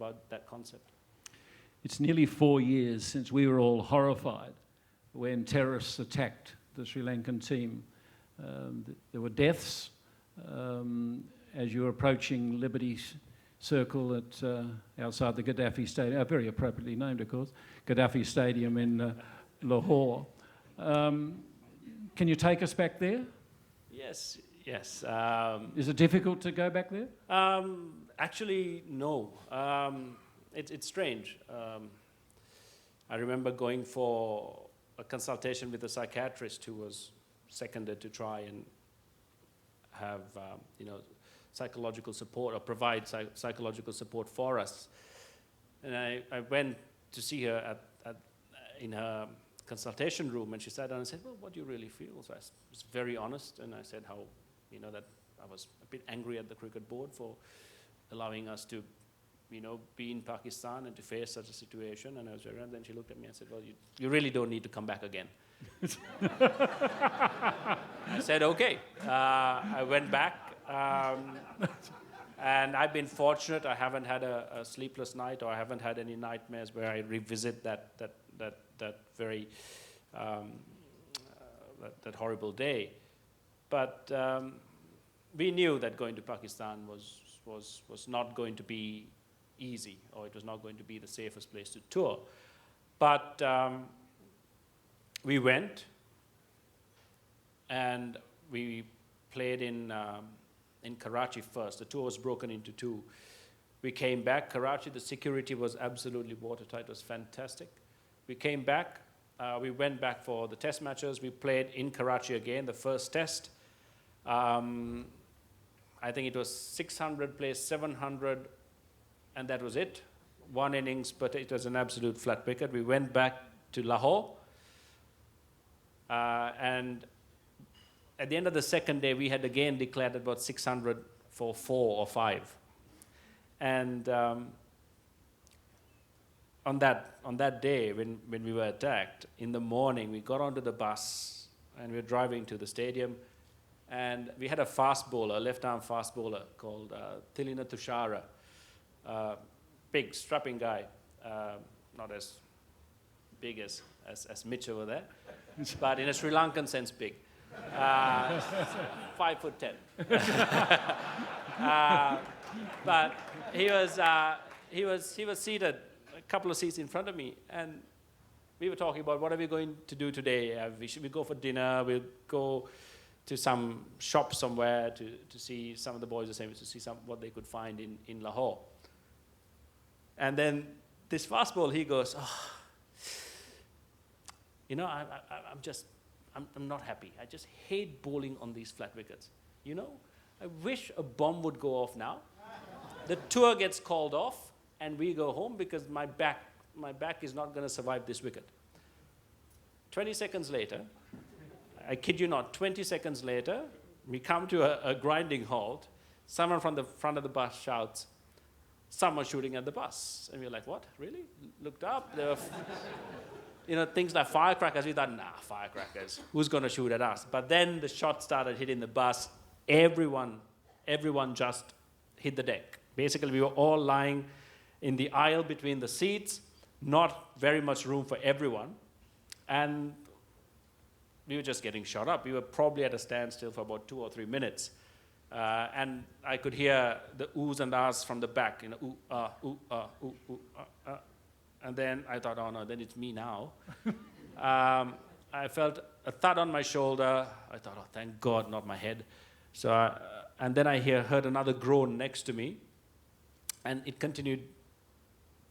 about that concept. It's nearly 4 years since we were all horrified when terrorists attacked the Sri Lankan team. There were deaths as you were approaching Liberty Circle at outside the Gaddafi Stadium, very appropriately named, of course, Gaddafi Stadium in Lahore. Can you take us back there? Yes. Is it difficult to go back there? Actually, no. It's strange. I remember going for a consultation with a psychiatrist who was seconded to try and have psychological support or provide psychological support for us. And I went to see her in her consultation room, and she sat down and said, well, what do you really feel? So I was very honest, and I said how, that I was a bit angry at the cricket board for allowing us to, be in Pakistan and to face such a situation. And I was very, and then she looked at me and said, well, you really don't need to come back again. I said, okay. I went back, and I've been fortunate. I haven't had a sleepless night, or I haven't had any nightmares where I revisit that very that horrible day. But we knew that going to Pakistan was not going to be easy, or it was not going to be the safest place to tour. But we went, and we played in Karachi first. The tour was broken into two. We came back. Karachi, the security was absolutely watertight. It was fantastic. We came back. We went back for the test matches. We played in Karachi again, the first test. I think it was 600 plays, 700, and that was it. One innings, but it was an absolute flat wicket. We went back to Lahore, and at the end of the second day, we had again declared about 600 for 4 or 5. And on that day, when we were attacked, in the morning, we got onto the bus, and we were driving to the stadium, and we had a fast bowler, a left-arm fast bowler called Thilina Tushara, big, strapping guy, not as big as Mitch over there, but in a Sri Lankan sense, big. 5'10". But he was seated a couple of seats in front of me, and we were talking about what are we going to do today. Should we go for dinner? We'll go to some shop somewhere to see. Some of the boys were saying to see what they could find in Lahore. And then this fast ball, he goes, I'm not happy. I just hate bowling on these flat wickets. I wish a bomb would go off now. The tour gets called off, and we go home because my back is not going to survive this wicket. 20 seconds later, I kid you not, 20 seconds later, we come to a grinding halt. Someone from the front of the bus shouts, someone shooting at the bus. And we're like, what, really? Looked up, there were things like firecrackers. We thought, nah, firecrackers. Who's going to shoot at us? But then the shot started hitting the bus. Everyone just hit the deck. Basically, we were all lying in the aisle between the seats, not very much room for everyone. And we were just getting shot up. We were probably at a standstill for about 2 or 3 minutes. And I could hear the oohs and ahs from the back, ooh, ooh, ooh, ooh, And then I thought, oh no, then it's me now. I felt a thud on my shoulder. I thought, oh, thank God, not my head. So, and then I heard another groan next to me, and it continued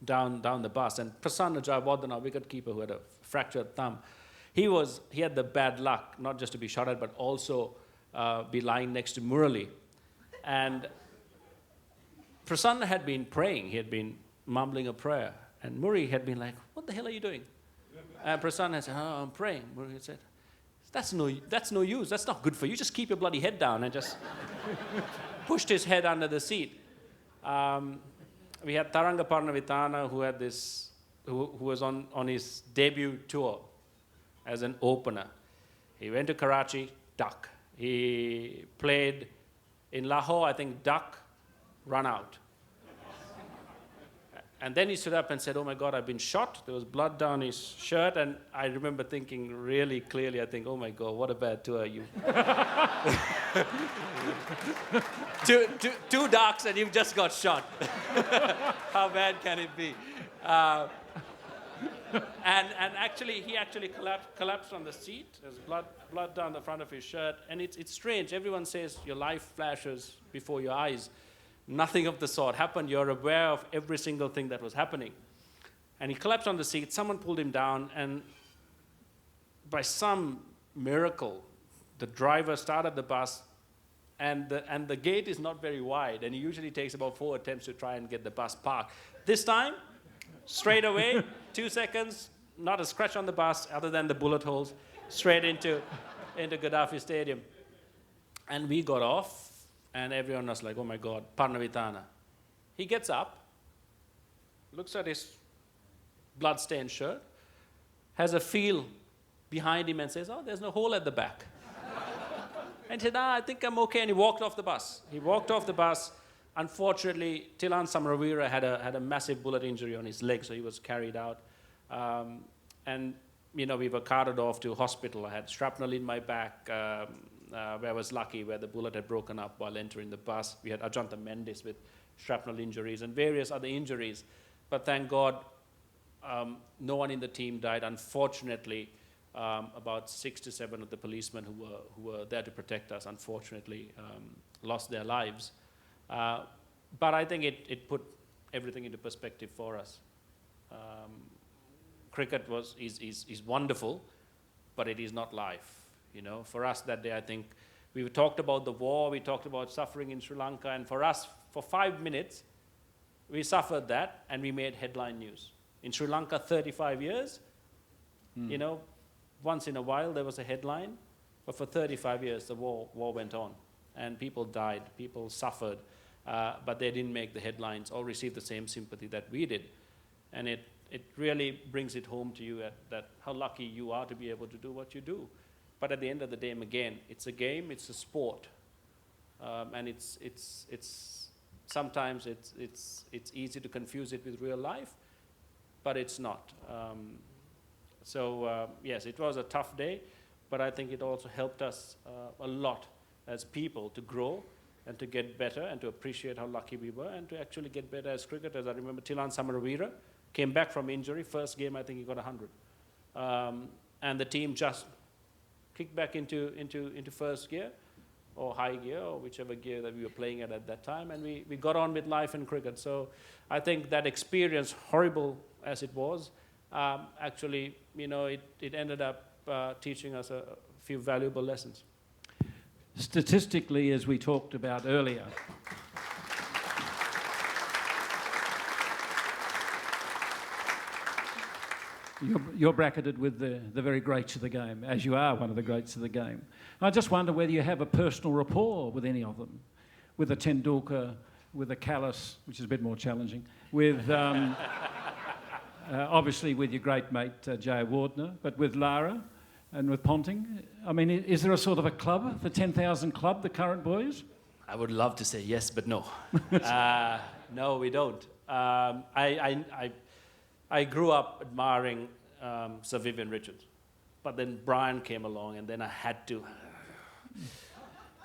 down the bus. And Prasanna Jayawardene, wicketkeeper who had a fractured thumb, he had the bad luck, not just to be shot at, but also be lying next to Murali. And Prasanna had been praying. He had been mumbling a prayer. And Murali had been like, what the hell are you doing? And Prasanna had said, oh, I'm praying. Murali said, that's no use. That's not good for you. Just keep your bloody head down, and just pushed his head under the seat. We had Taranga Parnavitana, who was on his debut tour as an opener. He went to Karachi, duck. He played in Lahore, I think, duck, run out. And then he stood up and said, "Oh my God, I've been shot." There was blood down his shirt, and I remember thinking really clearly, I think, "Oh my God, what a bad tour you." two ducks and you've just got shot. How bad can it be? And actually, he actually collapsed on the seat. There's blood down the front of his shirt. And it's strange. Everyone says your life flashes before your eyes. Nothing of the sort happened. You're aware of every single thing that was happening. And he collapsed on the seat. Someone pulled him down. And by some miracle, the driver started the bus. And the gate is not very wide. And it usually takes about 4 attempts to try and get the bus parked. This time, straight away, 2 seconds, not a scratch on the bus other than the bullet holes, straight into Gaddafi Stadium. And we got off, and everyone was like, "Oh my God, Parnavitana." He gets up, looks at his blood-stained shirt, has a feel behind him and says, "Oh, there's no hole at the back." And he said, "I think I'm okay," and he walked off the bus. He walked off the bus. Unfortunately, Tilan Samaravira had a massive bullet injury on his leg, so he was carried out. And, we were carted off to hospital. I had shrapnel in my back, where I was lucky, where the bullet had broken up while entering the bus. We had Ajanta Mendes with shrapnel injuries and various other injuries. But thank God, no one in the team died. Unfortunately, about 6 to 7 of the policemen who were there to protect us, unfortunately, lost their lives. But I think it put everything into perspective for us. Cricket is wonderful, but it is not life. For us that day, I think we talked about the war, we talked about suffering in Sri Lanka, and for us, for 5 minutes, we suffered that, and we made headline news. In Sri Lanka, 35 years, once in a while there was a headline, but for 35 years the war went on, and people died, people suffered. But they didn't make the headlines or receive the same sympathy that we did. And it really brings it home to you that how lucky you are to be able to do what you do. But at the end of the day, again, it's a game, it's a sport. And it's sometimes it's easy to confuse it with real life, but it's not. Yes, it was a tough day, but I think it also helped us a lot as people to grow and to get better and to appreciate how lucky we were and to actually get better as cricketers. I remember Tilan Samaravira came back from injury. First game, I think he got 100. And the team just kicked back into first gear or high gear or whichever gear that we were playing at that time. And we got on with life in cricket. So I think that experience, horrible as it was, actually, it ended up teaching us a few valuable lessons. Statistically, as we talked about earlier, you're bracketed with the very greats of the game, as you are one of the greats of the game. I just wonder whether you have a personal rapport with any of them, with a Tendulkar, with a Kallis, which is a bit more challenging, with obviously with your great mate Jay Wardner, but with Lara and with Ponting. I mean, is there a sort of a club, the 10,000 club, the current boys? I would love to say yes, but no. No, we don't. I grew up admiring Sir Vivian Richards, but then Brian came along, and then I had to.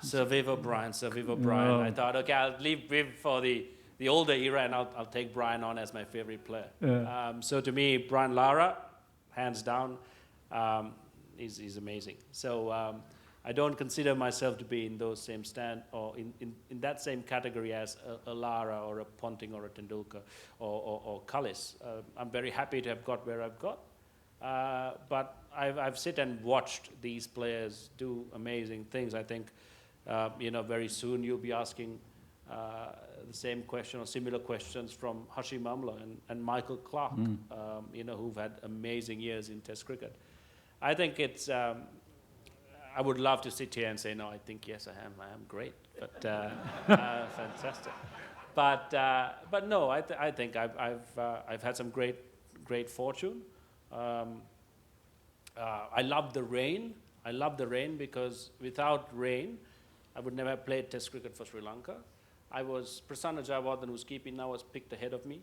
Sir Viv O'Brien. Oh. I thought, okay, I'll leave Viv for the older era, and I'll take Brian on as my favorite player. Yeah. So to me, Brian Lara, hands down, is amazing. So I don't consider myself to be in those same stand or in that same category as a Lara or a Ponting or a Tendulkar or Kallis. I'm very happy to have got where I've got. But I've sit and watched these players do amazing things. I think, very soon you'll be asking the same question or similar questions from Hashim Amla and Michael Clarke, who've had amazing years in Test cricket. I think it's, I would love to sit here and say, no, I think, yes, I am great, but fantastic. But no, I think I've had some great fortune. I love the rain. I love the rain because without rain, I would never have played Test cricket for Sri Lanka. Prasanna Jayawardene, who's keeping now, was picked ahead of me.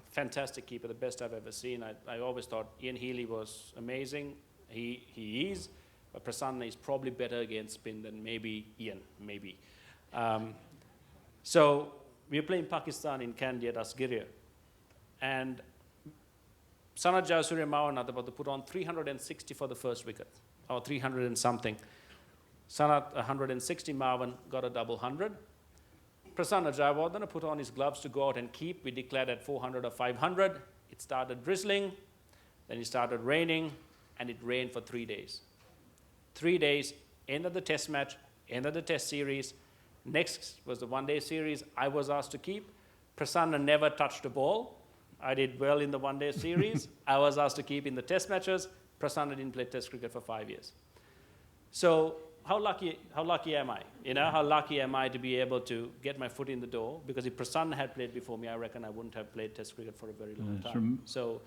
Fantastic keeper, the best I've ever seen. I always thought Ian Healy was amazing. He is, but Prasanna is probably better against spin than maybe Ian, maybe. So we were playing Pakistan in Kandy at Asgiria, and Sanat Jayasuriya Mavanatha put on 360 for the first wicket, or 300 and something. Sanat 160, Mavan got a double 100. Prasanna Jayawardena put on his gloves to go out and keep. We declared at 400 or 500. It started drizzling, then it started raining, and it rained for 3 days. 3 days, end of the test match, end of the test series. Next was the one-day series. I was asked to keep. Prasanna never touched a ball. I did well in the one-day series. I was asked to keep in the test matches. Prasanna didn't play test cricket for 5 years. So how lucky am I? You know, how lucky am I to be able to get my foot in the door? Because if Prasanna had played before me, I reckon I wouldn't have played test cricket for a very long time. So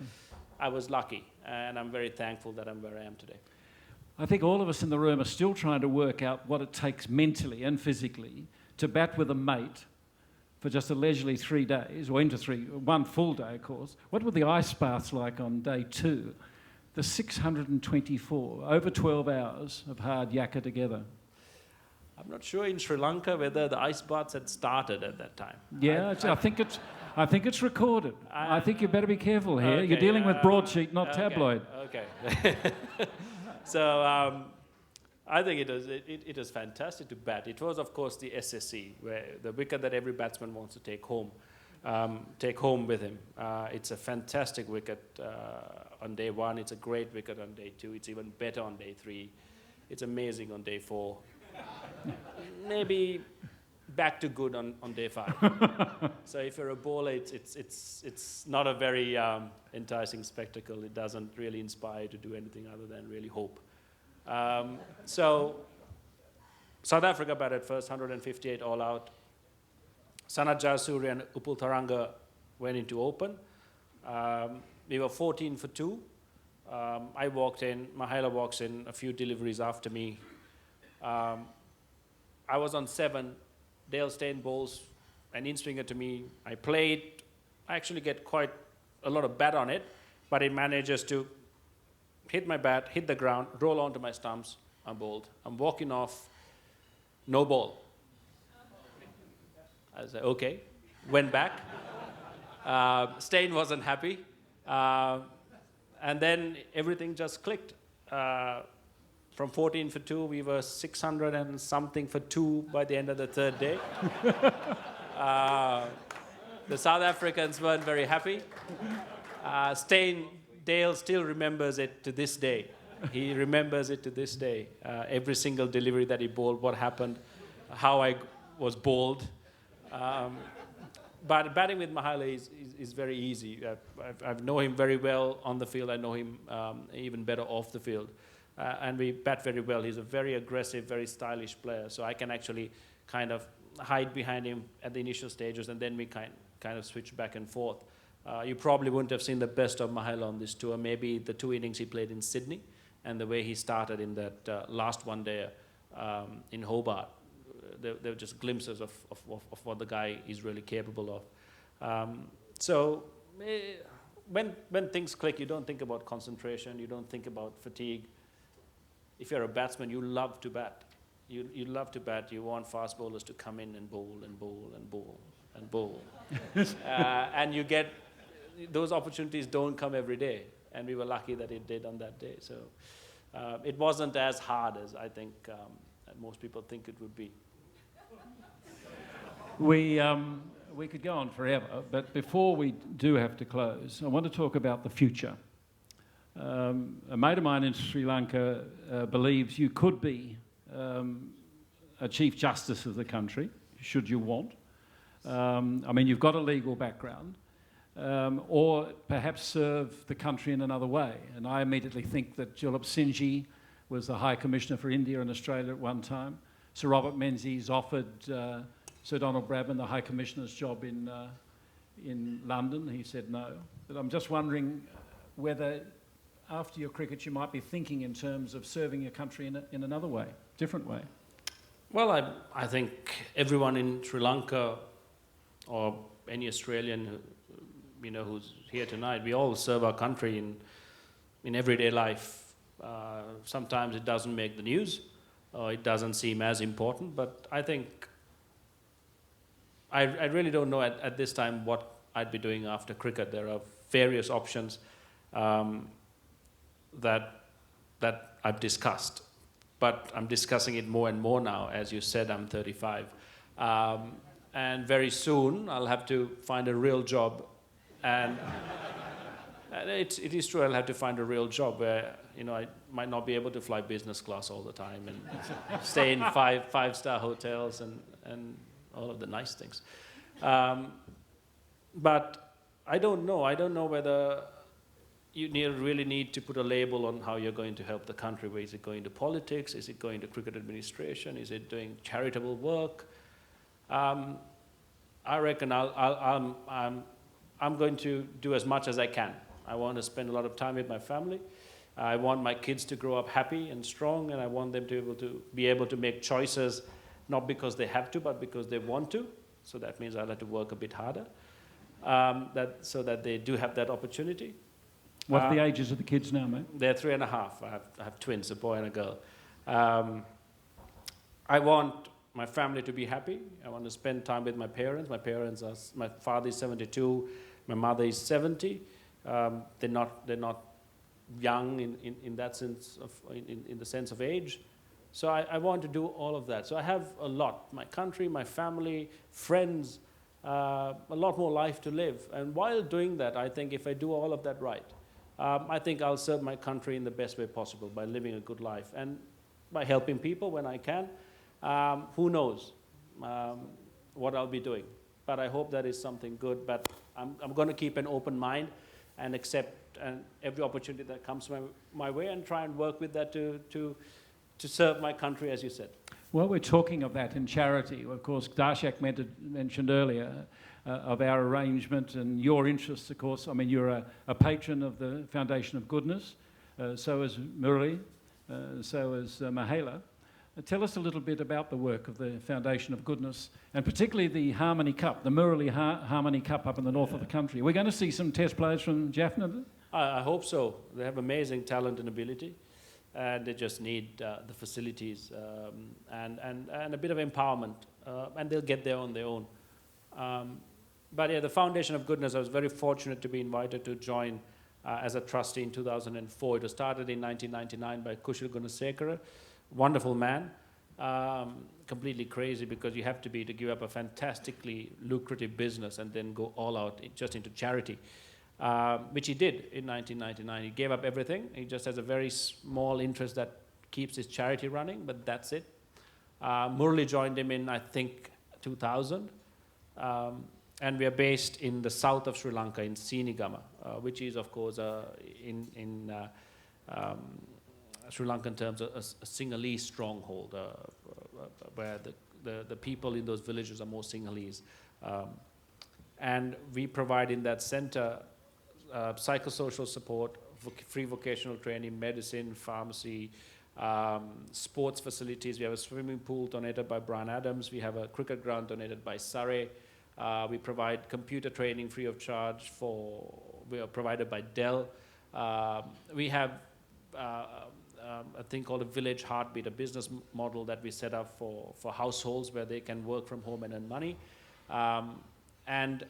I was lucky, and I'm very thankful that I'm where I am today. I think all of us in the room are still trying to work out what it takes mentally and physically to bat with a mate for just a leisurely 3 days, or into one full day, of course. What were the ice baths like on day 2? The 624, over 12 hours of hard yakka together. I'm not sure in Sri Lanka whether the ice baths had started at that time. Yeah, I think it's recorded. I think you better be careful here. Okay, you're dealing with broadsheet, not tabloid. Okay. So I think it is fantastic to bat. It was, of course, the SSC, where the wicket that every batsman wants to take home with him. It's a fantastic wicket on day 1. It's a great wicket on day 2. It's even better on day 3. It's amazing on day 4. Maybe back to good on day 5. So if you're a bowler, it's not a very enticing spectacle. It doesn't really inspire you to do anything other than really hope. So South Africa batted first, 158 all out. Sanat Jayasuriya and Upul Tharanga went into open. We were 14 for 2. I walked in, Mahela walks in, a few deliveries after me. I was on 7. Dale Steyn bowls an in-swinger to me. I played. I actually get quite a lot of bat on it, but it manages to hit my bat, hit the ground, roll onto my stumps. I'm bowled. I'm walking off, no ball. I said, okay. Went back. Steyn wasn't happy. And then everything just clicked. From 14 for 2, we were 600 and something for 2 by the end of the 3rd day. The South Africans weren't very happy. Dale still remembers it to this day. He remembers it to this day. Every single delivery that he bowled, what happened, how I was bowled. But batting with Mahela is very easy. I know him very well on the field. I know him even better off the field. And we bat very well. He's a very aggressive, very stylish player. So I can actually kind of hide behind him at the initial stages, and then we kind of switch back and forth. You probably wouldn't have seen the best of Mahela on this tour. Maybe the 2 innings he played in Sydney and the way he started in that last one day in Hobart. They were just glimpses of what the guy is really capable of. So when things click, you don't think about concentration. You don't think about fatigue. If you're a batsman, you love to bat. You love to bat. You want fast bowlers to come in and bowl and bowl and bowl and bowl. And you get, those opportunities don't come every day. And we were lucky that it did on that day. So it wasn't as hard as I think most people think it would be. We could go on forever, but before we do have to close, I want to talk about the future. A mate of mine in Sri Lanka believes you could be a Chief Justice of the country, should you want. I mean, you've got a legal background, or perhaps serve the country in another way. And I immediately think that Julep Singh was the High Commissioner for India and Australia at one time. Sir Robert Menzies offered Sir Donald Bradman the High Commissioner's job in London. He said no. But I'm just wondering whether after your cricket you might be thinking in terms of serving your country in another way, different way. Well, I think everyone in Sri Lanka or any Australian who's here tonight, we all serve our country in everyday life. Sometimes it doesn't make the news, or it doesn't seem as important, but I think I really don't know at this time what I'd be doing after cricket. There are various options that I've discussed, but I'm discussing it more and more now. As you said, I'm 35. And very soon I'll have to find a real job, and it is true, I'll have to find a real job where I might not be able to fly business class all the time and stay in five-star hotels and all of the nice things. But I don't know whether you really need to put a label on how you're going to help the country. Is it going to politics? Is it going to cricket administration? Is it doing charitable work? I reckon I'm going to do as much as I can. I want to spend a lot of time with my family. I want my kids to grow up happy and strong, and I want them to be able to make choices, not because they have to, but because they want to. So that means I'll have to work a bit harder, so that they do have that opportunity. What are the ages of the kids now, mate? They're 3.5. I have twins, a boy and a girl. I want my family to be happy. I want to spend time with my parents. My father is 72, my mother is 70. They're not young in that sense in the sense of age. So I want to do all of that. So I have a lot: my country, my family, friends, a lot more life to live. And while doing that, I think if I do all of that right, I think I'll serve my country in the best way possible by living a good life and by helping people when I can. Who knows what I'll be doing? But I hope that is something good. But I'm going to keep an open mind and accept every opportunity that comes my way and try and work with that to serve my country, as you said. Well, we're talking of that in charity. Of course, Darshak mentioned earlier of our arrangement and your interests, of course. I mean, you're a patron of the Foundation of Goodness, so is Murali, so is Mahela. Tell us a little bit about the work of the Foundation of Goodness, and particularly the Harmony Cup, the Murali Harmony Cup up in the north of the country. We're going to see some test players from Jaffna? I hope so. They have amazing talent and ability, and they just need the facilities and a bit of empowerment, and they'll get there on their own. But yeah, the Foundation of Goodness, I was very fortunate to be invited to join as a trustee in 2004. It was started in 1999 by Kumar Sangakkara. Wonderful man, completely crazy, because you have to give up a fantastically lucrative business and then go all out just into charity, which he did in 1999. He gave up everything. He just has a very small interest that keeps his charity running, but that's it. Murali joined him in, I think, 2000. And we are based in the south of Sri Lanka, in Sinigama, which is, of course, in Sri Lankan terms, a Sinhalese stronghold, where the people in those villages are more Sinhalese. And we provide in that center psychosocial support, free vocational training, medicine, pharmacy, sports facilities. We have a swimming pool donated by Brian Adams. We have a cricket ground donated by Surrey. We provide computer training free of charge we are provided by Dell. We have a thing called a Village Heartbeat, a business model that we set up for households where they can work from home and earn money. And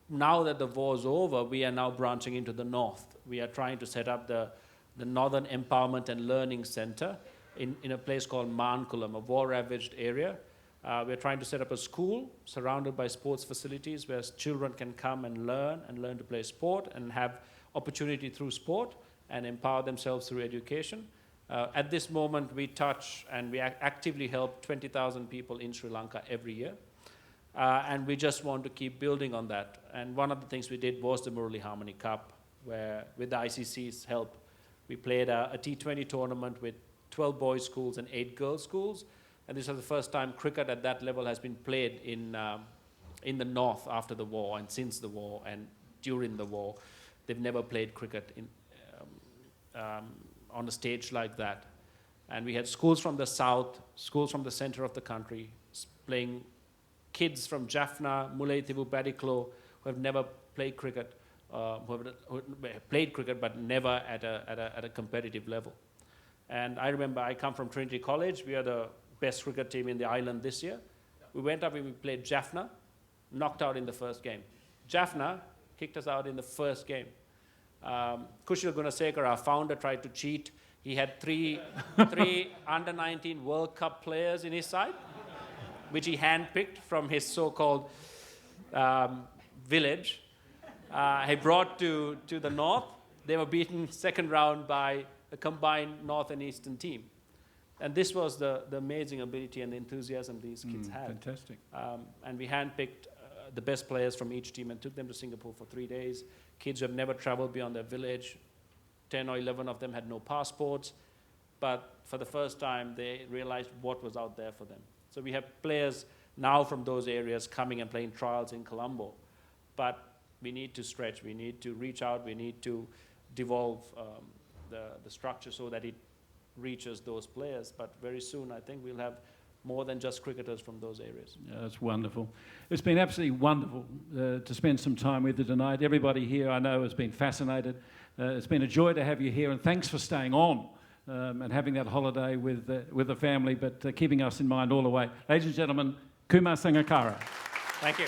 now that the war's over, we are now branching into the north. We are trying to set up the Northern Empowerment and Learning Center in a place called Mankulam, a war-ravaged area. We're trying to set up a school surrounded by sports facilities where children can come and learn to play sport and have opportunity through sport and empower themselves through education. At this moment, we touch and we actively help 20,000 people in Sri Lanka every year. And we just want to keep building on that. And one of the things we did was the Murali Harmony Cup, where with the ICC's help, we played a T20 tournament with 12 boys' schools and 8 girls' schools. And this is the first time cricket at that level has been played in the north after the war and since the war and during the war. They've never played cricket on a stage like that. And we had schools from the south, schools from the center of the country, playing kids from Jaffna, Mullaitivu, Badiklo, who who have never played cricket, who have played cricket but never at a competitive level. And I remember I come from Trinity College. We are the best cricket team in the island this year. We went up and we played Jaffna, knocked out in the first game. Jaffna kicked us out in the first game. Kushal Gunasekara, our founder, tried to cheat. He had three under-19 World Cup players in his side, which he handpicked from his so-called village. He brought to the north. They were beaten second round by a combined north and eastern team. And this was the amazing ability and the enthusiasm these kids had. Fantastic. And we handpicked the best players from each team and took them to Singapore for 3 days. Kids who have never traveled beyond their village. 10 or 11 of them had no passports. But for the first time, they realized what was out there for them. So we have players now from those areas coming and playing trials in Colombo. But we need to stretch. We need to reach out. We need to devolve the structure so that it reaches those players. But very soon, I think we'll have more than just cricketers from those areas. Yeah, that's wonderful. It's been absolutely wonderful to spend some time with you tonight. Everybody here I know has been fascinated. It's been a joy to have you here, and thanks for staying on and having that holiday with the family, but keeping us in mind all the way. Ladies and gentlemen, Kumar Sangakkara. Thank you.